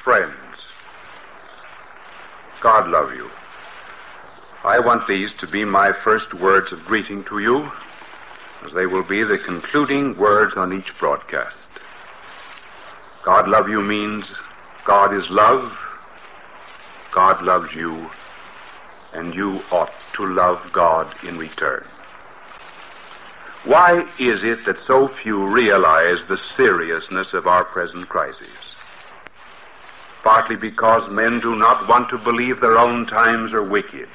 Friends, God love you. I want these to be my first words of greeting to you, as they will be the concluding words on each broadcast. God love you means God is love, God loves you, and you ought to love God in return. Why is it that so few realize the seriousness of our present crisis? Partly because men do not want to believe their own times are wicked.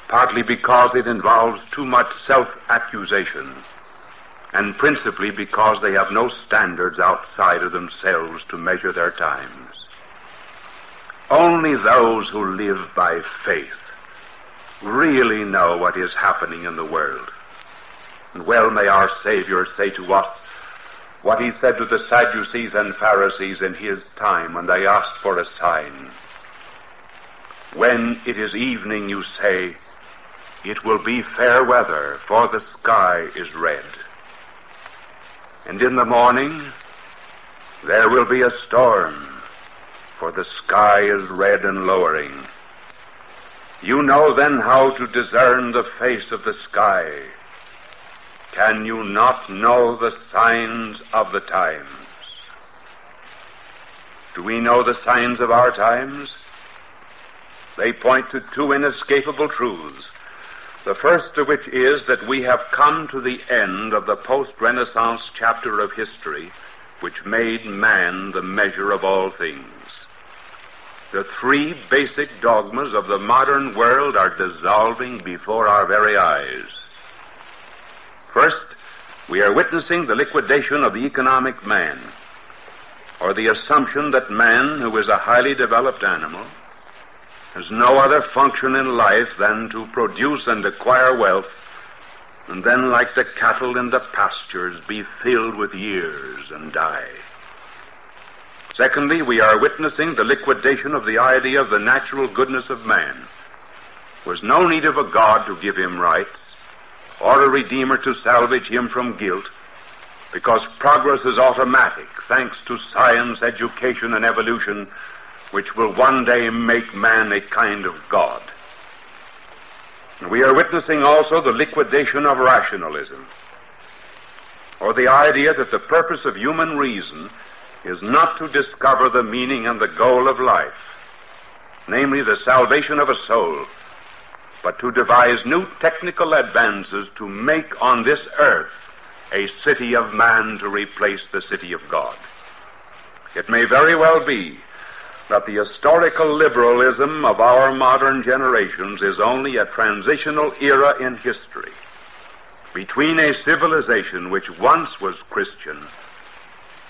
Partly because it involves too much self-accusation. And principally because they have no standards outside of themselves to measure their times. Only those who live by faith really know what is happening in the world. And well may our Savior say to us what he said to the Sadducees and Pharisees in his time when they asked for a sign. When it is evening, you say, it will be fair weather, for the sky is red. And in the morning, there will be a storm, for the sky is red and lowering. You know then how to discern the face of the sky. Can you not know the signs of the times? Do we know the signs of our times? They point to two inescapable truths. The first of which is that we have come to the end of the post-Renaissance chapter of history, which made man the measure of all things. The three basic dogmas of the modern world are dissolving before our very eyes. First, we are witnessing the liquidation of the economic man, or the assumption that man, who is a highly developed animal, has no other function in life than to produce and acquire wealth, and then, like the cattle in the pastures, be filled with years and die. Secondly, we are witnessing the liquidation of the idea of the natural goodness of man. There was no need of a God to give him rights, or a Redeemer to salvage him from guilt, because progress is automatic, thanks to science, education, and evolution, which will one day make man a kind of God. And we are witnessing also the liquidation of rationalism, or the idea that the purpose of human reason is not to discover the meaning and the goal of life, namely the salvation of a soul, but to devise new technical advances to make on this earth a city of man to replace the city of God. It may very well be that the historical liberalism of our modern generations is only a transitional era in history between a civilization which once was Christian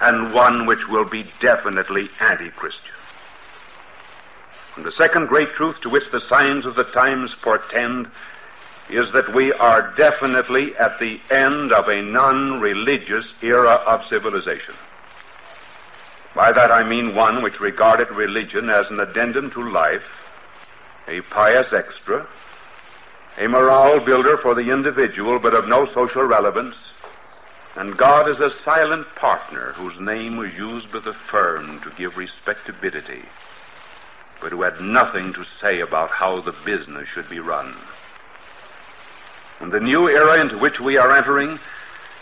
and one which will be definitely anti-Christian. And the second great truth to which the signs of the times portend is that we are definitely at the end of a non-religious era of civilization. By that I mean one which regarded religion as an addendum to life, a pious extra, a morale builder for the individual but of no social relevance, and God as a silent partner whose name was used by the firm to give respectability, but who had nothing to say about how the business should be run. And the new era into which we are entering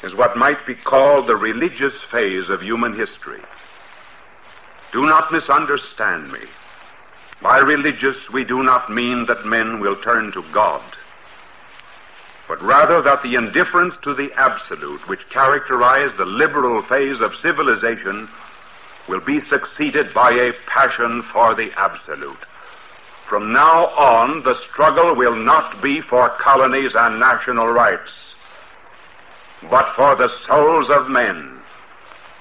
is what might be called the religious phase of human history. Do not misunderstand me. By religious, we do not mean that men will turn to God, but rather that the indifference to the absolute which characterized the liberal phase of civilization will be succeeded by a passion for the absolute. From now on, the struggle will not be for colonies and national rights, but for the souls of men.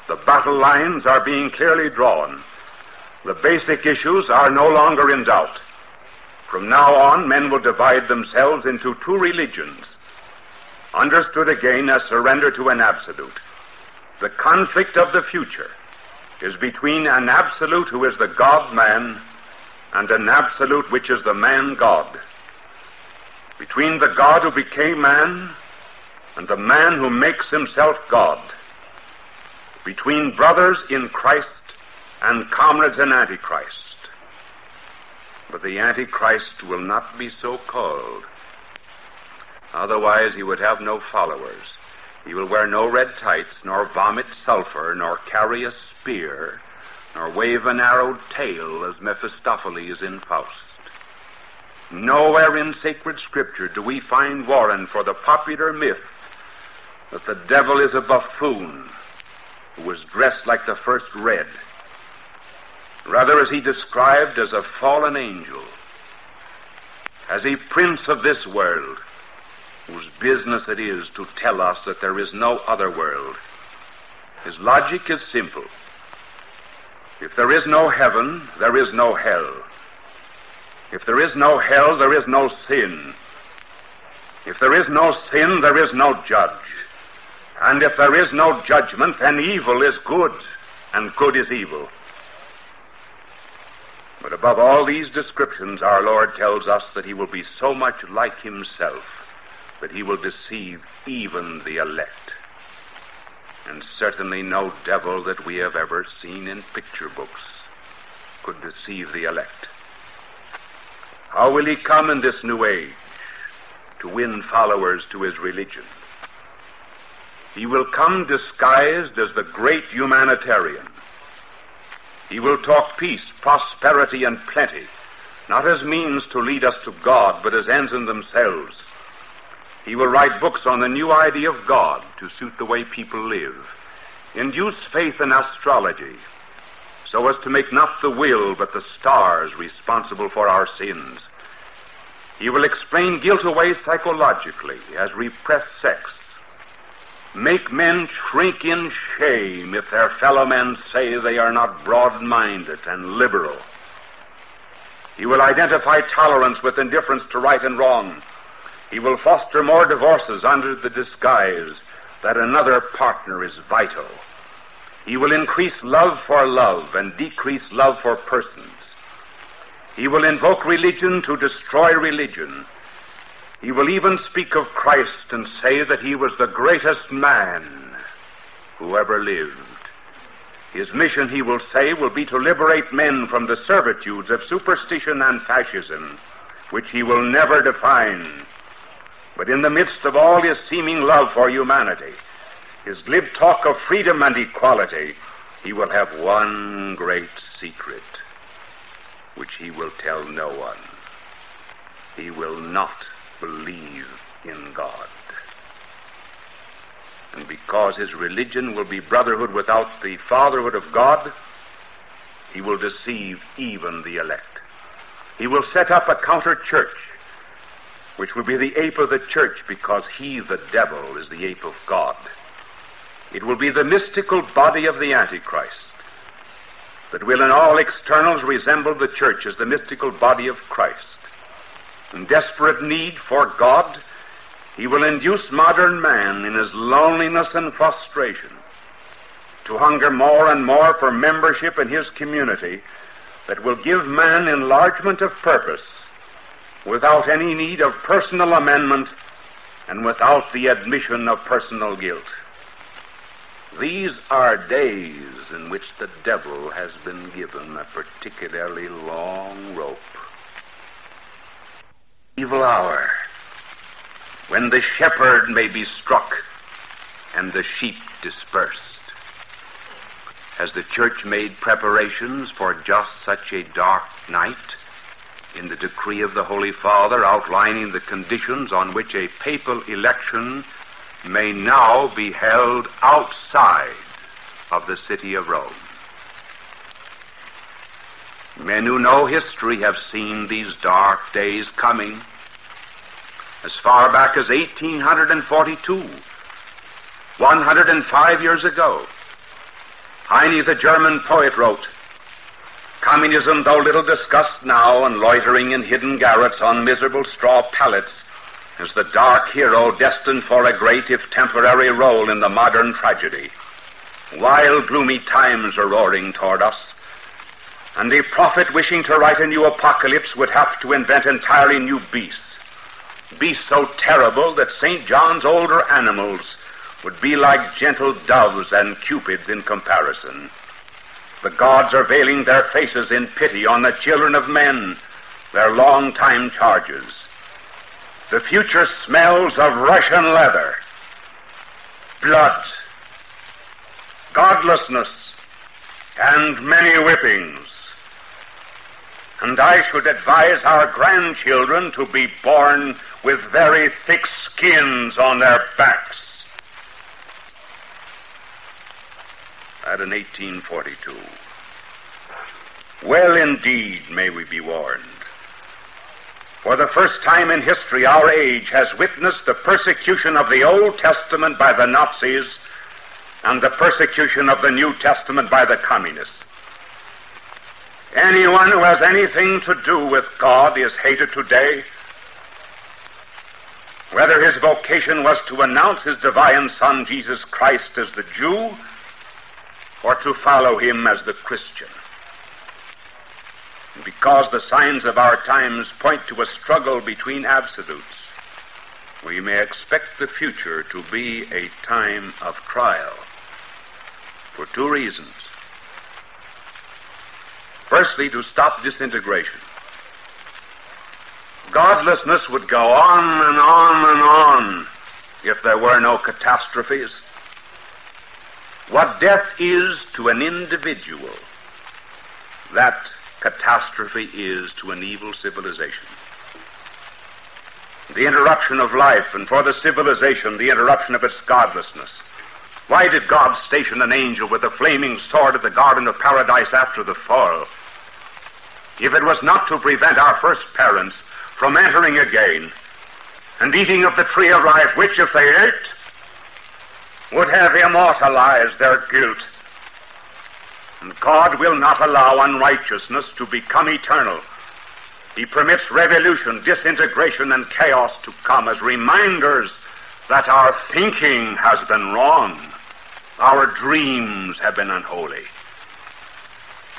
The battle lines are being clearly drawn. The basic issues are no longer in doubt. From now on, men will divide themselves into two religions, understood again as surrender to an absolute. The conflict of the future is between an absolute who is the God-man and an absolute which is the man-God. Between the God who became man and the man who makes himself God. Between brothers in Christ and comrades in Antichrist. But the Antichrist will not be so called. Otherwise he would have no followers. He will wear no red tights, nor vomit sulfur, nor carry a spear, nor wave an arrowed tail as Mephistopheles in Faust. Nowhere in sacred scripture do we find warrant for the popular myth that the devil is a buffoon who was dressed like the first red. Rather is he described as a fallen angel, as a prince of this world, whose business it is to tell us that there is no other world. His logic is simple. If there is no heaven, there is no hell. If there is no hell, there is no sin. If there is no sin, there is no judge. And if there is no judgment, then evil is good, and good is evil. But above all these descriptions, our Lord tells us that he will be so much like himself that he will deceive even the elect. And certainly no devil that we have ever seen in picture books could deceive the elect. How will he come in this new age to win followers to his religion? He will come disguised as the great humanitarian. He will talk peace, prosperity, and plenty, not as means to lead us to God, but as ends in themselves. He will write books on the new idea of God to suit the way people live, induce faith in astrology, so as to make not the will but the stars responsible for our sins. He will explain guilt away psychologically as repressed sex, make men shrink in shame if their fellow men say they are not broad-minded and liberal. He will identify tolerance with indifference to right and wrong. He will foster more divorces under the disguise that another partner is vital. He will increase love for love and decrease love for persons. He will invoke religion to destroy religion. He will even speak of Christ and say that he was the greatest man who ever lived. His mission, he will say, will be to liberate men from the servitudes of superstition and fascism, which he will never define. But in the midst of all his seeming love for humanity, his glib talk of freedom and equality, he will have one great secret, which he will tell no one. He will not believe in God. And because his religion will be brotherhood without the fatherhood of God, he will deceive even the elect. He will set up a counter-church, which will be the ape of the church, because he, the devil, is the ape of God. It will be the mystical body of the Antichrist that will in all externals resemble the church as the mystical body of Christ. In desperate need for God, he will induce modern man in his loneliness and frustration to hunger more and more for membership in his community that will give man enlargement of purpose without any need of personal amendment and without the admission of personal guilt. These are days in which the devil has been given a particularly long rope. Evil hour, when the shepherd may be struck and the sheep dispersed. Has the church made preparations for just such a dark night in the decree of the Holy Father outlining the conditions on which a papal election may now be held outside of the city of Rome? Men who know history have seen these dark days coming. As far back as 1842, 105 years ago, Heine, the German poet, wrote, "Communism, though little discussed now and loitering in hidden garrets on miserable straw pallets, is the dark hero destined for a great, if temporary, role in the modern tragedy. Wild, gloomy times are roaring toward us, and a prophet wishing to write a new apocalypse would have to invent entirely new beasts so terrible that St. John's older animals would be like gentle doves and cupids in comparison. The gods are veiling their faces in pity on the children of men, their long-time charges. The future smells of Russian leather, blood, godlessness, and many whippings. And I should advise our grandchildren to be born with very thick skins on their backs. That in 1842. Well, indeed, may we be warned. For the first time in history, our age has witnessed the persecution of the Old Testament by the Nazis and the persecution of the New Testament by the communists. Anyone who has anything to do with God is hated today, whether his vocation was to announce his divine Son, Jesus Christ, as the Jew, or to follow him as the Christian. And because the signs of our times point to a struggle between absolutes, we may expect the future to be a time of trial for two reasons. Firstly, to stop disintegration. Godlessness would go on and on and on if there were no catastrophes. What death is to an individual, that catastrophe is to an evil civilization. The interruption of life, and for the civilization, the interruption of its godlessness. Why did God station an angel with a flaming sword at the Garden of Paradise after the fall? If it was not to prevent our first parents from entering again and eating of the tree of life, which, if they ate, would have immortalized their guilt. And God will not allow unrighteousness to become eternal. He permits revolution, disintegration, and chaos to come as reminders that our thinking has been wrong. Our dreams have been unholy.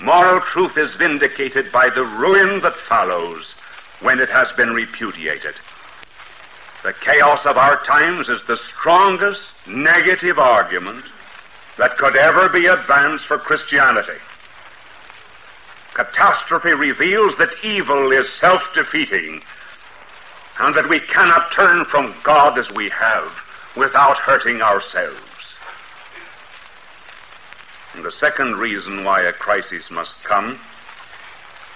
Moral truth is vindicated by the ruin that follows when it has been repudiated. The chaos of our times is the strongest negative argument that could ever be advanced for Christianity. Catastrophe reveals that evil is self-defeating and that we cannot turn from God as we have without hurting ourselves. And the second reason why a crisis must come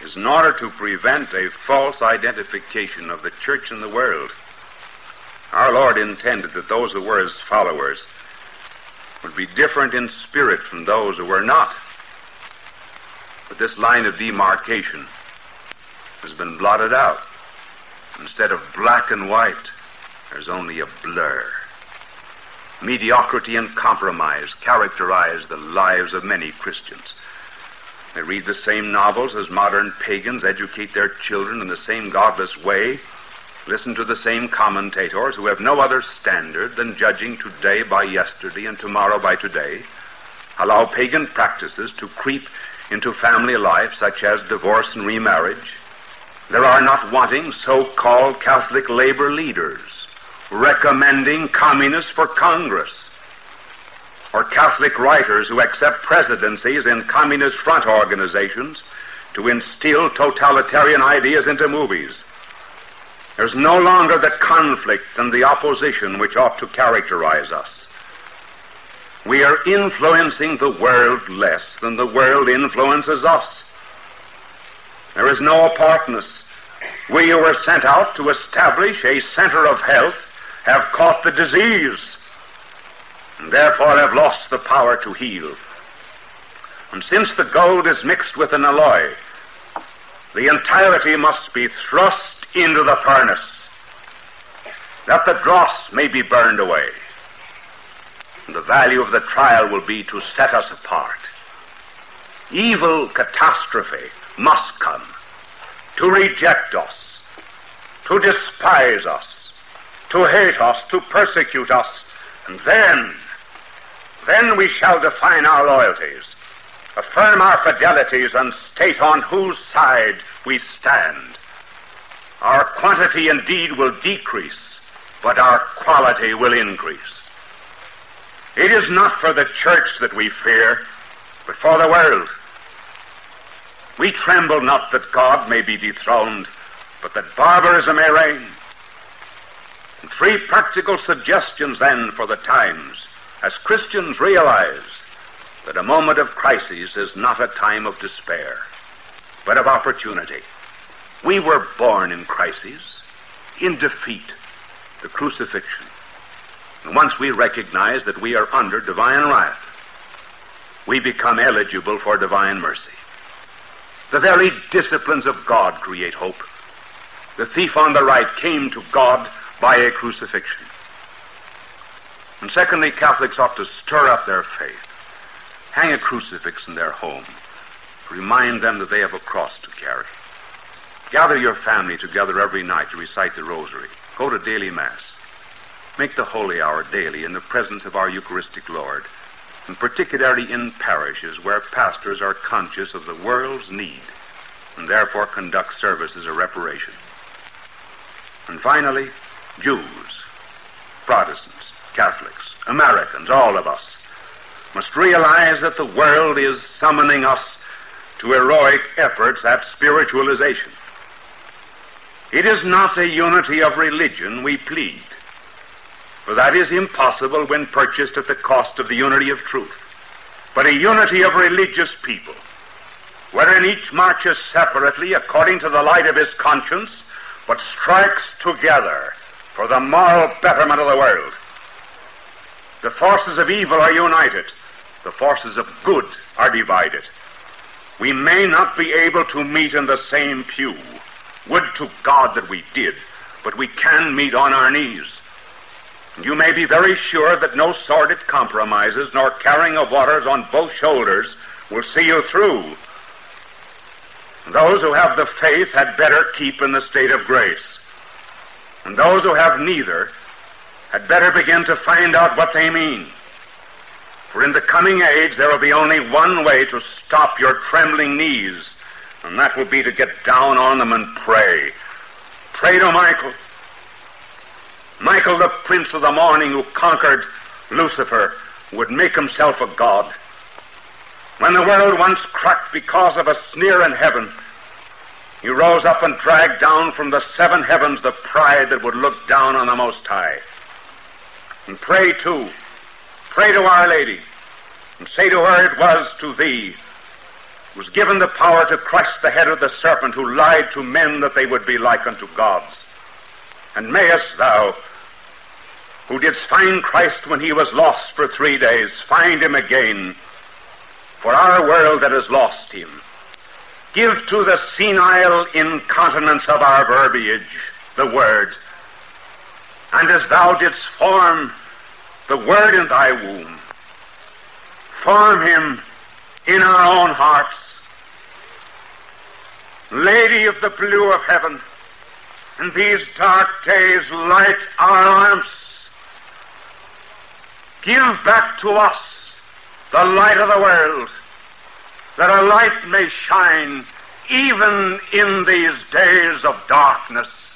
is in order to prevent a false identification of the church in the world. Our Lord intended that those who were his followers would be different in spirit from those who were not. But this line of demarcation has been blotted out. Instead of black and white, there's only a blur. Mediocrity and compromise characterize the lives of many Christians. They read the same novels as modern pagans, educate their children in the same godless way, listen to the same commentators who have no other standard than judging today by yesterday and tomorrow by today, allow pagan practices to creep into family life, such as divorce and remarriage. There are not wanting so-called Catholic labor leaders recommending communists for Congress, or Catholic writers who accept presidencies in communist front organizations to instill totalitarian ideas into movies. There's no longer the conflict and the opposition which ought to characterize us. We are influencing the world less than the world influences us. There is no apartness. We who were sent out to establish a center of health have caught the disease, and therefore have lost the power to heal. And since the gold is mixed with an alloy, the entirety must be thrust into the furnace, that the dross may be burned away. And the value of the trial will be to set us apart. Evil catastrophe must come to reject us, to despise us, to hate us, to persecute us, and then we shall define our loyalties, affirm our fidelities, and state on whose side we stand. Our quantity indeed will decrease, but our quality will increase. It is not for the church that we fear, but for the world. We tremble not that God may be dethroned, but that barbarism may reign. And 3 practical suggestions then for the times, as Christians realize that a moment of crisis is not a time of despair, but of opportunity. We were born in crises, in defeat, the crucifixion. And once we recognize that we are under divine wrath, we become eligible for divine mercy. The very disciplines of God create hope. The thief on the right came to God by a crucifixion. And secondly, Catholics ought to stir up their faith. Hang a crucifix in their home. Remind them that they have a cross to carry. Gather your family together every night to recite the rosary. Go to daily Mass. Make the holy hour daily in the presence of our Eucharistic Lord, and particularly in parishes where pastors are conscious of the world's need and therefore conduct services of reparation. And finally, Jews, Protestants, Catholics, Americans, all of us, must realize that the world is summoning us to heroic efforts at spiritualization. It is not a unity of religion we plead, for that is impossible when purchased at the cost of the unity of truth, but a unity of religious people, wherein each marches separately according to the light of his conscience, but strikes together for the moral betterment of the world. The forces of evil are united. The forces of good are divided. We may not be able to meet in the same pew. Would to God that we did, but we can meet on our knees. And you may be very sure that no sordid compromises nor carrying of waters on both shoulders will see you through. And those who have the faith had better keep in the state of grace. And those who have neither had better begin to find out what they mean. For in the coming age there will be only one way to stop your trembling knees, and that will be to get down on them and pray. Pray to Michael. Michael, the prince of the morning who conquered Lucifer, would make himself a god. When the world once cracked because of a sneer in heaven, he rose up and dragged down from the 7 heavens the pride that would look down on the Most High. And pray too. Pray to Our Lady, and say to her, it was to thee was given the power to crush the head of the serpent who lied to men that they would be like unto gods. And mayest thou, who didst find Christ when he was lost for 3 days, find him again for our world that has lost him. Give to the senile incontinence of our verbiage the Word, and as thou didst form the Word in thy womb, form him in our own hearts. Lady of the blue of heaven, in these dark days light our arms. Give back to us the light of the world, that our light may shine even in these days of darkness.